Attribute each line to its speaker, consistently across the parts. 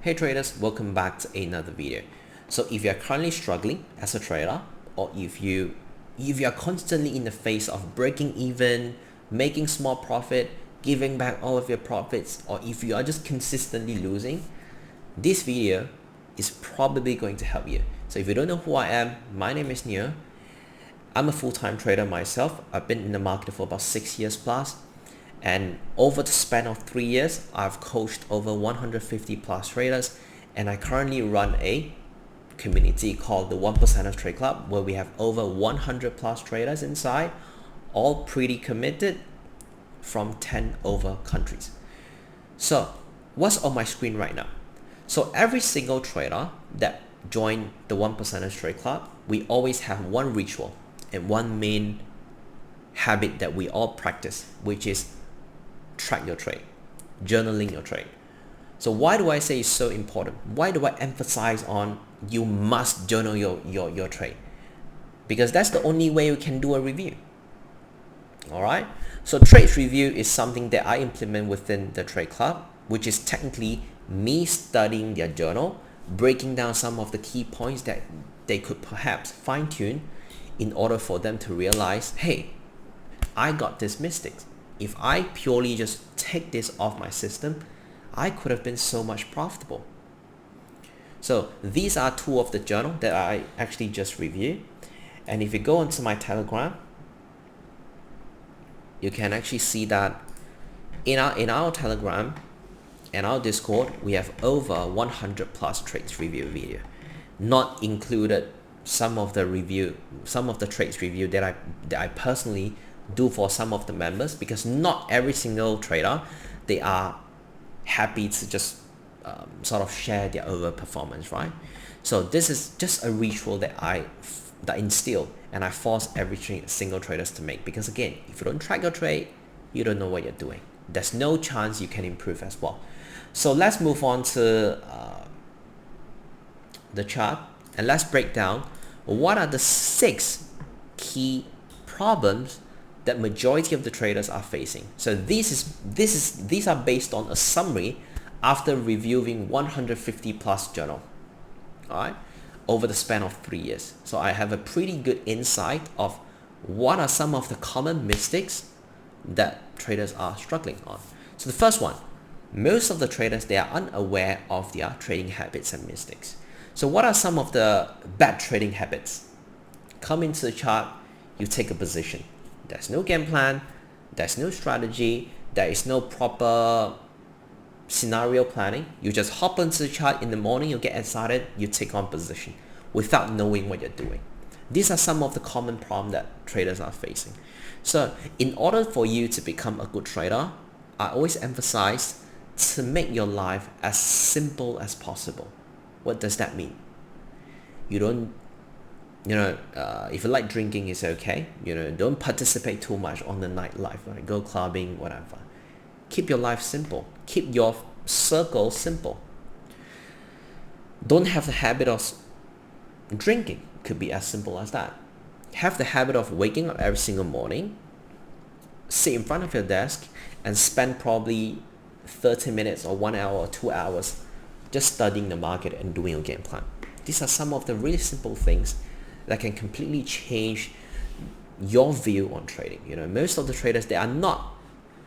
Speaker 1: Hey traders, welcome back to another video. So if you're currently struggling as a trader, or if you are constantly in the phase of breaking even, making small profit, giving back all of your profits, or if you are just consistently losing, this video is probably going to help you. So if you don't know who I am, my name is Neoh. I'm a full-time trader myself. I've been in the market for about 6 years plus. And over the span of 3 years, I've coached over 150 plus traders, and I currently run a community called the 1%ers Trade Club, where we have over 100 plus traders inside, all pretty committed from 10 over countries. So what's on my screen right now? So every single trader that joined the 1%ers Trade Club, we always have one ritual and one main habit that we all practice, which is track your trade, journaling your trade. So why do I say it's so important? Why do I emphasize on you must journal your trade? Because that's the only way you can do a review. All right. So trades review is something that I implement within the trade club, which is technically me studying their journal, breaking down some of the key points that they could perhaps fine tune in order for them to realize, hey, I got this mistakes. If I purely just take this off my system, I could have been so much profitable. So these are two of the journal that I actually just reviewed. And if you go onto my Telegram, you can actually see that in our Telegram and our Discord, we have over 100 plus trades review video, not included some of the trades review that I personally do for some of the members, because not every single trader, they are happy to just sort of share their over performance, right? So this is just a ritual that I instill, and I force every single traders to make, because again, if you don't track your trade, you don't know what you're doing. There's no chance you can improve as well. So let's move on to the chart, and let's break down what are the 6 key problems that majority of the traders are facing. So these are based on a summary after reviewing 150 plus journal, all right, over the span of 3 years. So I have a pretty good insight of what are some of the common mistakes that traders are struggling on. So the first one, most of the traders, they are unaware of their trading habits and mistakes. So what are some of the bad trading habits? Come into the chart, you take a position. There's no game plan, there's no strategy, there is no proper scenario planning. You just hop into the chart in the morning, you get excited, you take on position without knowing what you're doing. These are some of the common problems that traders are facing. So in order for you to become a good trader, I always emphasize to make your life as simple as possible. What does that mean? You don't, if you like drinking, it's okay. Don't participate too much on the nightlife, right? Go clubbing, whatever. Keep your life simple. Keep your circle simple. Don't have the habit of drinking. Could be as simple as that. Have the habit of waking up every single morning, sit in front of your desk, and spend probably 30 minutes or 1 hour or 2 hours just studying the market and doing a game plan. These are some of the really simple things that can completely change your view on trading. Most of the traders, they are not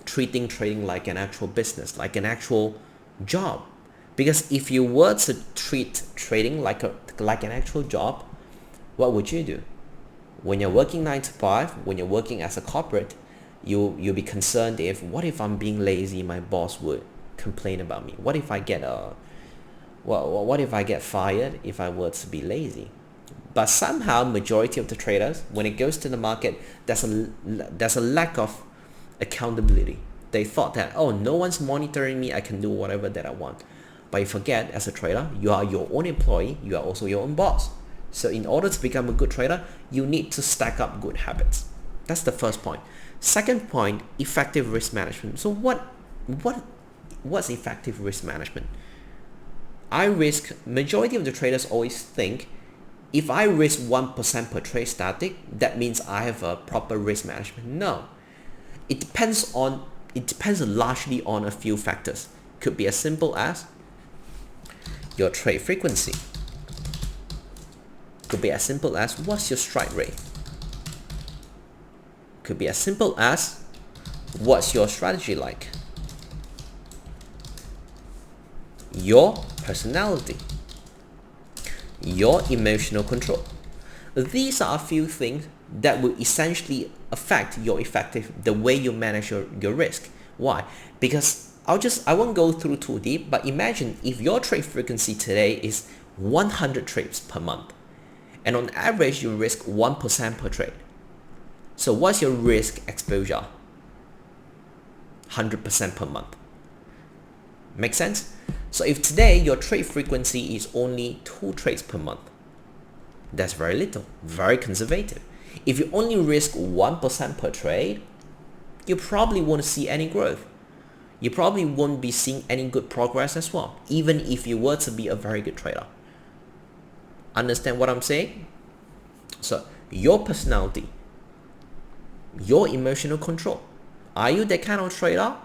Speaker 1: treating trading like an actual business, like an actual job. Because if you were to treat trading like an actual job, what would you do? When you're working 9 to 5, when you're working as a corporate, you'll be concerned what if I'm being lazy, my boss would complain about me. What if I get fired if I were to be lazy? But somehow majority of the traders, when it goes to the market, there's a lack of accountability. They thought that, oh, no one's monitoring me, I can do whatever that I want. But you forget, as a trader, you are your own employee, you are also your own boss. So in order to become a good trader, you need to stack up good habits. That's the first point. Second point, effective risk management. So what's effective risk management? Majority of the traders always think, if I risk 1% per trade static, that means I have a proper risk management. No. It depends largely on a few factors. Could be as simple as your trade frequency. Could be as simple as what's your strike rate. Could be as simple as what's your strategy like. Your personality. Your emotional control. These are a few things that will essentially affect the way you manage your risk. Why? Because I won't go through too deep, but imagine if your trade frequency today is 100 trades per month, and on average you risk 1% per trade. So what's your risk exposure? 100% per month. Make sense? So if today your trade frequency is only 2 trades per month, that's very little, very conservative. If you only risk 1% per trade, you probably won't see any growth. You probably won't be seeing any good progress as well, even if you were to be a very good trader. Understand what I'm saying? So your personality, your emotional control. Are you that kind of trader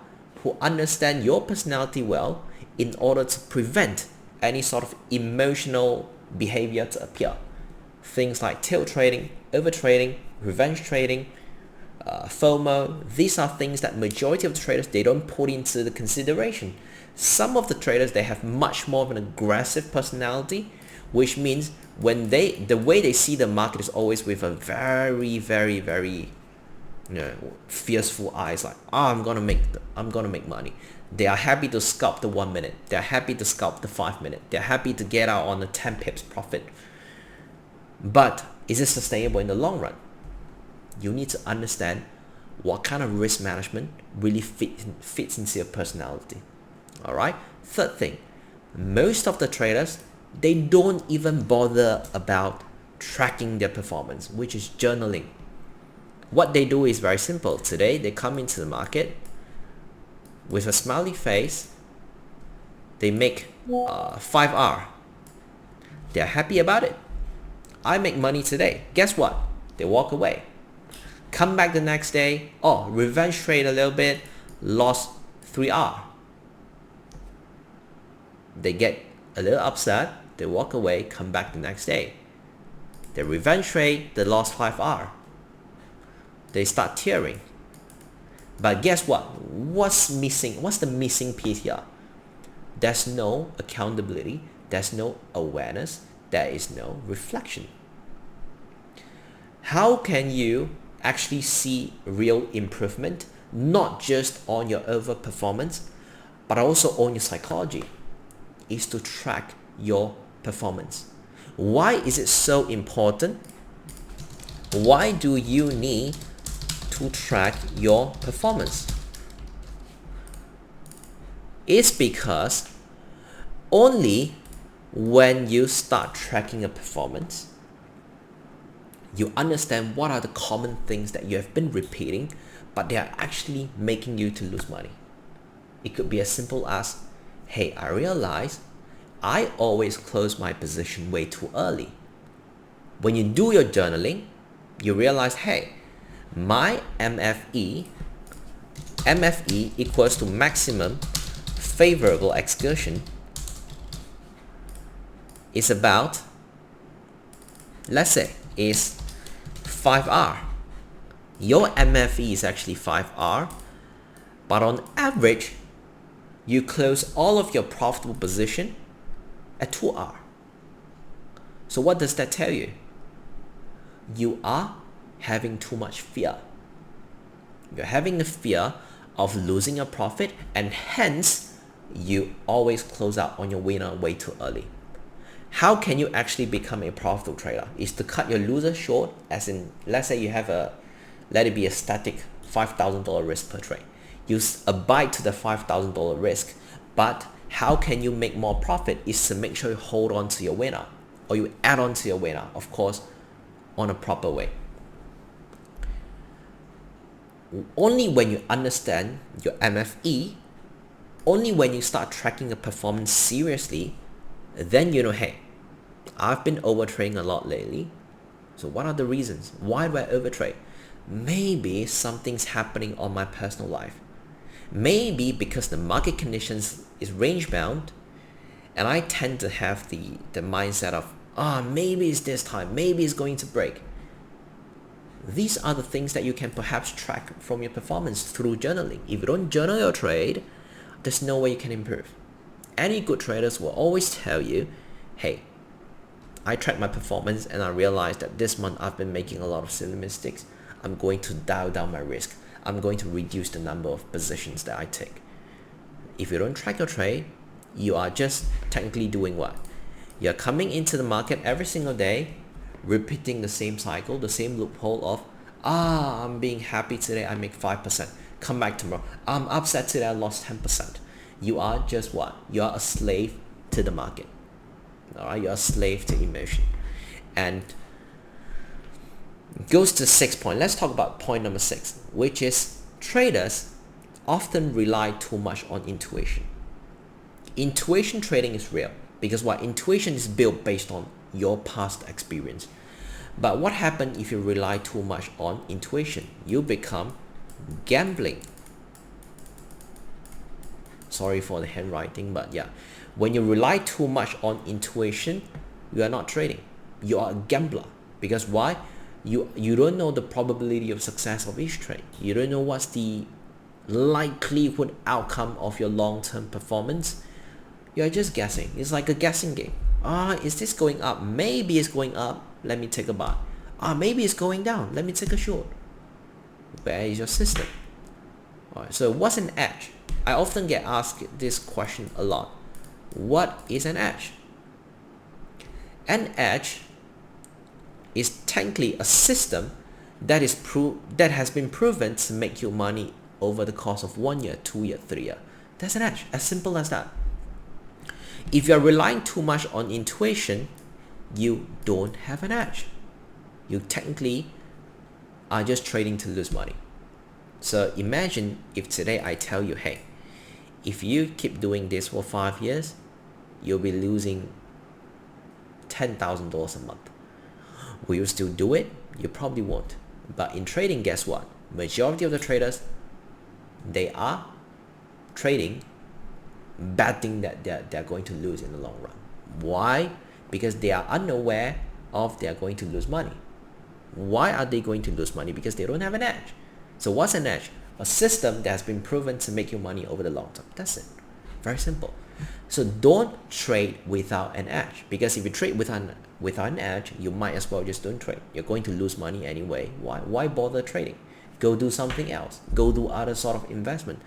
Speaker 1: who understand your personality well in order to prevent any sort of emotional behavior to appear? Things like tail trading, over trading, revenge trading, FOMO. These are things that majority of the traders, they don't put into the consideration. Some of the traders, they have much more of an aggressive personality, which means when the way they see the market is always with a very, very, very fearful eyes, like, I'm gonna make money. They are happy to scalp the 1 minute. They're happy to scalp the 5 minute. They're happy to get out on the 10 pips profit. But is it sustainable in the long run? You need to understand what kind of risk management really fits into your personality. All right. Third thing, most of the traders, they don't even bother about tracking their performance, which is journaling. What they do is very simple. Today, they come into the market with a smiley face. They make 5R. They're happy about it. I make money today. Guess what? They walk away. Come back the next day. Oh, revenge trade a little bit. Lost 3R. They get a little upset. They walk away. Come back the next day. They revenge trade. They lost 5R. They start tearing. But guess what? What's missing? What's the missing piece here? There's no accountability. There's no awareness. There is no reflection. How can you actually see real improvement, not just on your overall performance, but also on your psychology? Is to track your performance. Why is it so important? Why do you need to track your performance? It's because only when you start tracking your performance, you understand what are the common things that you have been repeating, but they are actually making you to lose money. It could be as simple as, hey, I realize I always close my position way too early. When you do your journaling, you realize, hey, my MFE equals to maximum favorable excursion is about, let's say, is 5R. Your MFE is actually 5R, but on average, you close all of your profitable position at 2R. So what does that tell you? You are having too much fear. You're having the fear of losing your profit, and hence you always close out on your winner way too early. How can you actually become a profitable trader? Is to cut your loser short, as in, let's say you have let it be a static $5,000 risk per trade. You abide to the $5,000 risk, but how can you make more profit is to make sure you hold on to your winner, or you add on to your winner, of course, on a proper way. Only when you understand your MFE, only when you start tracking your performance seriously, then you know, hey, I've been overtrading a lot lately. So what are the reasons? Why do I overtrade? Maybe something's happening on my personal life. Maybe because the market conditions is range bound, And I tend to have the mindset of, maybe it's this time, maybe it's going to break. These are the things that you can perhaps track from your performance through journaling. If you don't journal your trade, there's no way you can improve. Any good traders will always tell you, hey, I track my performance and I realized that this month I've been making a lot of silly mistakes. I'm going to dial down my risk. I'm going to reduce the number of positions that I take. If you don't track your trade, you are just technically doing what? You're coming into the market every single day, repeating the same cycle, the same loophole of, I'm being happy today, I make 5%. Come back tomorrow. I'm upset today, I lost 10%. You are just what? You are a slave to the market. Alright, you're a slave to emotion. And goes to 6 point. Let's talk about point number 6, which is traders often rely too much on intuition. Intuition trading is real because what? Intuition is built based on your past experience. But what happens if you rely too much on intuition? You become gambling. Sorry for the handwriting, but yeah. When you rely too much on intuition, you are not trading. You are a gambler. Because why? You don't know the probability of success of each trade. You don't know what's the likelihood outcome of your long-term performance. You're just guessing. It's like a guessing game. Is this going up? Maybe it's going up. Let me take a buy. Maybe it's going down. Let me take a short. Where is your system? Alright, so what's an edge? I often get asked this question a lot. What is an edge? An edge is technically a system that has been proven to make you money over the course of 1 year, 2 year, 3 year. That's an edge. As simple as that. If you're relying too much on intuition, you don't have an edge. You technically are just trading to lose money. So imagine if today I tell you, hey, if you keep doing this for 5 years, you'll be losing $10,000 a month. Will you still do it? You probably won't. But in trading, guess what? Majority of the traders, they are trading betting that they're going to lose in the long run. Why? Because they are unaware of they're going to lose money. Why are they going to lose money? Because they don't have an edge. So what's an edge? A system that has been proven to make you money over the long term. That's it. Very simple. So don't trade without an edge, because if you trade without an edge, you might as well just don't trade. You're going to lose money anyway. Why bother trading? Go do something else. Go do other sort of investment.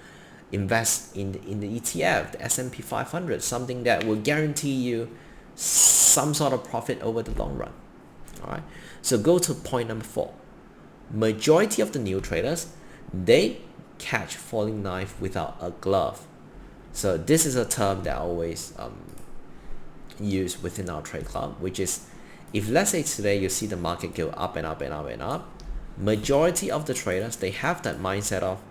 Speaker 1: Invest in the ETF, the S&P 500, something that will guarantee you some sort of profit over the long run. All right. So go to point number 4. Majority of the new traders, they catch falling knife without a glove. So this is a term that I always use within our trade club, which is, if let's say today you see the market go up and up and up and up, majority of the traders, they have that mindset of,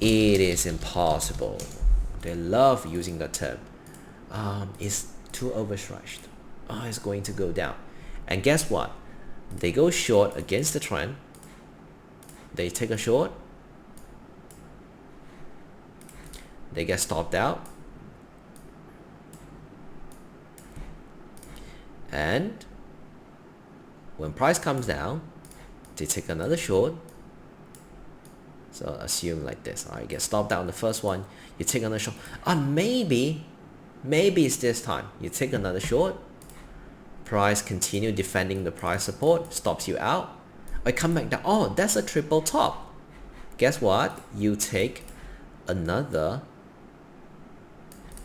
Speaker 1: it is impossible. They love using the term. It's too overstretched. It's going to go down. And guess what? They go short against the trend. They take a short. They get stopped out. And when price comes down, they take another short. So assume like this. Alright, get stopped out on the first one. You take another short. Maybe it's this time. You take another short. Price continue defending the price support. Stops you out. I come back down. That's a triple top. Guess what? You take another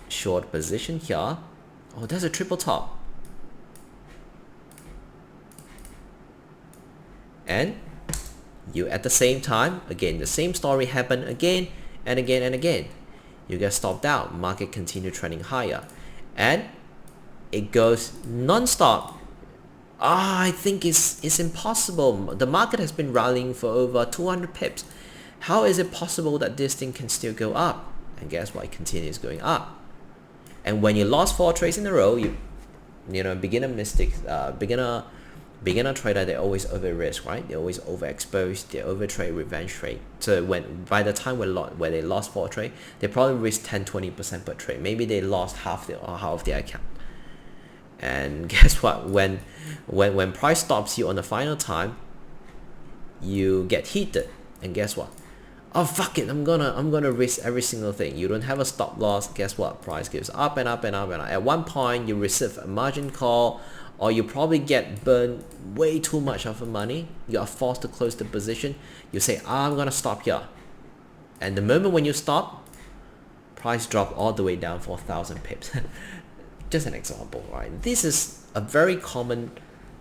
Speaker 1: short position here. That's a triple top. And you at the same time, again, the same story happened again and again and again. You get stopped out. Market continue trending higher. And it goes non-stop. I think it's impossible. The market has been rallying for over 200 pips. How is it possible that this thing can still go up? And guess what? It continues going up. And when you lost 4 trades in a row, beginner Beginner trader, they always over risk, right? They always overexposed, they over trade, revenge trade. So when by the time where they lost for a trade, they probably risked 10-20% per trade. Maybe they lost half of their account. And guess what? When price stops you on the final time, you get heated, and guess what? Oh fuck it, I'm gonna risk every single thing. You don't have a stop loss. Guess what? Price goes up and up and up and up. At one point, you receive a margin call, or you probably get burned way too much of the money. You are forced to close the position. You say, I'm gonna stop here, and the moment when you stop, price drop all the way down for 1,000 pips. Just an example, right? This is a very common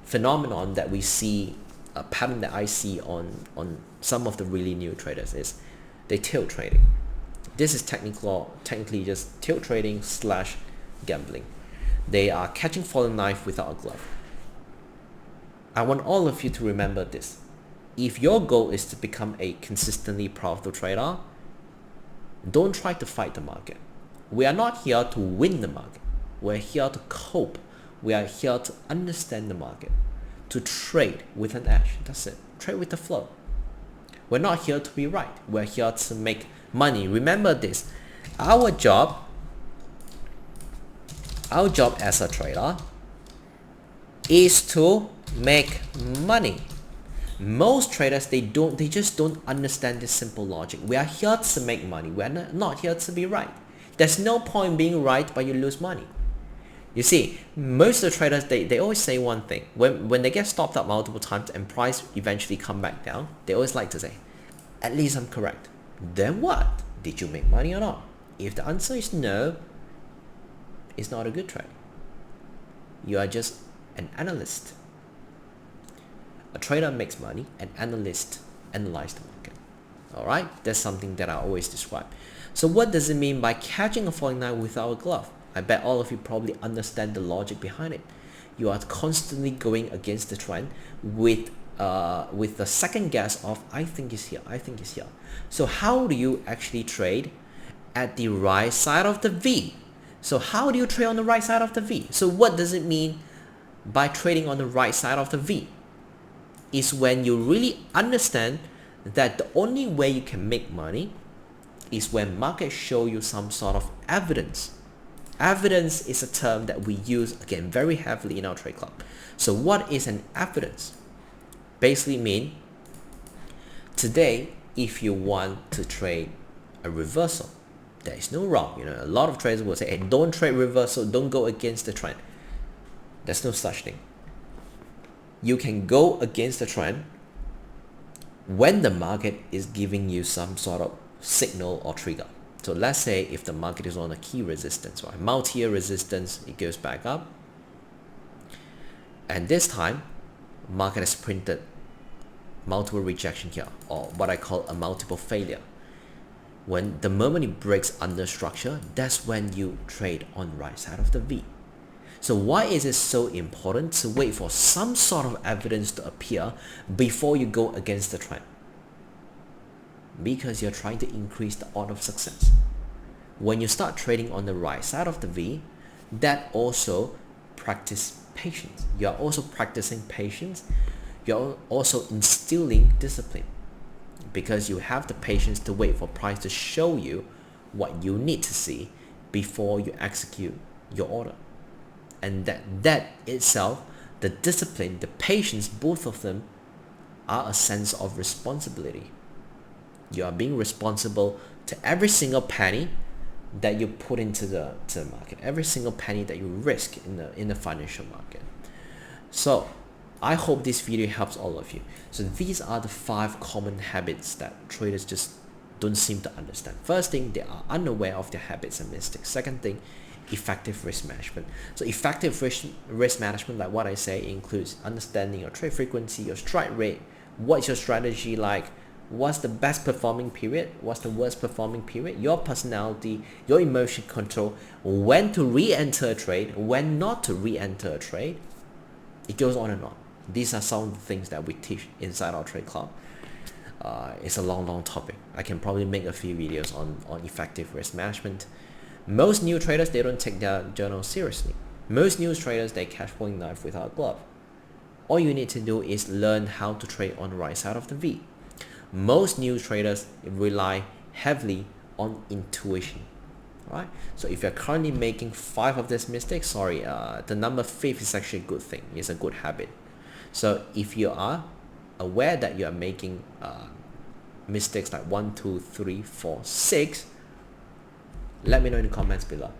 Speaker 1: phenomenon that we see, a pattern that I see on some of the really new traders is they tilt trading. This is technically just tilt trading / gambling. They are catching falling knife without a glove. I want all of you to remember this. If your goal is to become a consistently profitable trader, don't try to fight the market. We are not here to win the market. We're here to cope. We are here to understand the market, to trade with an edge. That's it. Trade with the flow. We're not here to be right. We're here to make money. Remember this. Our job as a trader is to make money. Most traders, they just don't understand this simple logic. We are here to make money. We are not here to be right. There's no point being right but you lose money. You see, most of the traders, they always say one thing. When they get stopped up multiple times and price eventually come back down, they always like to say, at least I'm correct. Then what? Did you make money or not? If the answer is no, it's not a good trade. You are just an analyst. A trader makes money, an analyst analyze the market. Alright, that's something that I always describe. So what does it mean by catching a falling knife without a glove? I bet all of you probably understand the logic behind it. You are constantly going against the trend with the second guess of I think it's here, I think it's here. So how do you actually trade at the right side of the V? So how do you trade on the right side of the V? So what does it mean by trading on the right side of the V? Is when you really understand that the only way you can make money is when markets show you some sort of evidence. Evidence is a term that we use again very heavily in our trade club. So what is an evidence? Basically mean today if you want to trade a reversal, there is no wrong. A lot of traders will say, hey, don't trade reversal, don't go against the trend. There's no such thing. You can go against the trend when the market is giving you some sort of signal or trigger. So let's say if the market is on a key resistance, right? Multi-year resistance, it goes back up. And this time, market has printed multiple rejection here, or what I call a multiple failure. When the moment it breaks under structure, that's when you trade on the right side of the V. So why is it so important to wait for some sort of evidence to appear before you go against the trend? Because you're trying to increase the odds of success. When you start trading on the right side of the V, that also practice patience. You're also practicing patience. You're also instilling discipline because you have the patience to wait for price to show you what you need to see before you execute your order. And that itself, the discipline, the patience, both of them are a sense of responsibility. You are being responsible to every single penny that you put into the market, every single penny that you risk in the financial market. So I hope this video helps all of you. So these are the 5 common habits that traders just don't seem to understand. First thing, they are unaware of their habits and mistakes. Second thing, effective risk management. So effective risk management, like what I say, includes understanding your trade frequency, your strike rate, what's your strategy like, what's the best performing period, what's the worst performing period, your personality, your emotion control, when to re-enter a trade, when not to re-enter a trade. It goes on and on. These are some of the things that we teach inside our trade club. It's a long topic. I can probably make a few videos on effective risk management. Most new traders, they don't take their journal seriously. Most new traders, they catch falling knife without a glove. all you need to do is learn how to trade on the right side of the V. Most new traders rely heavily on intuition, right? So if you're currently making 5 of these mistakes, sorry, the number 5 is actually a good thing. It's a good habit. So if you are aware that you are making mistakes like 1, 2, 3, 4, 6, let me know in the comments below.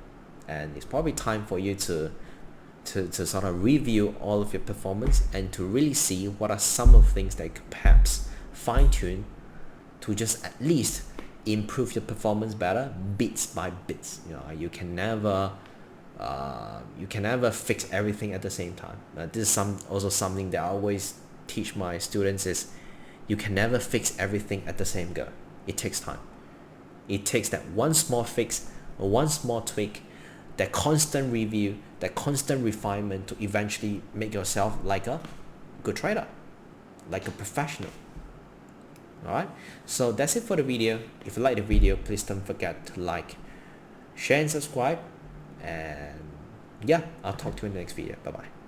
Speaker 1: And it's probably time for you to sort of review all of your performance and to really see what are some of the things that you could perhaps fine-tune to just at least improve your performance better bits by bits. You can never fix everything at the same time. This is also something that I always teach my students is you can never fix everything at the same go. It takes time. It takes that one small fix or one small tweak, that constant review, that constant refinement to eventually make yourself like a good trader, like a professional. Alright, so that's it for the video. If you like the video, please don't forget to like, share and subscribe. And yeah, I'll talk to you in the next video. Bye bye.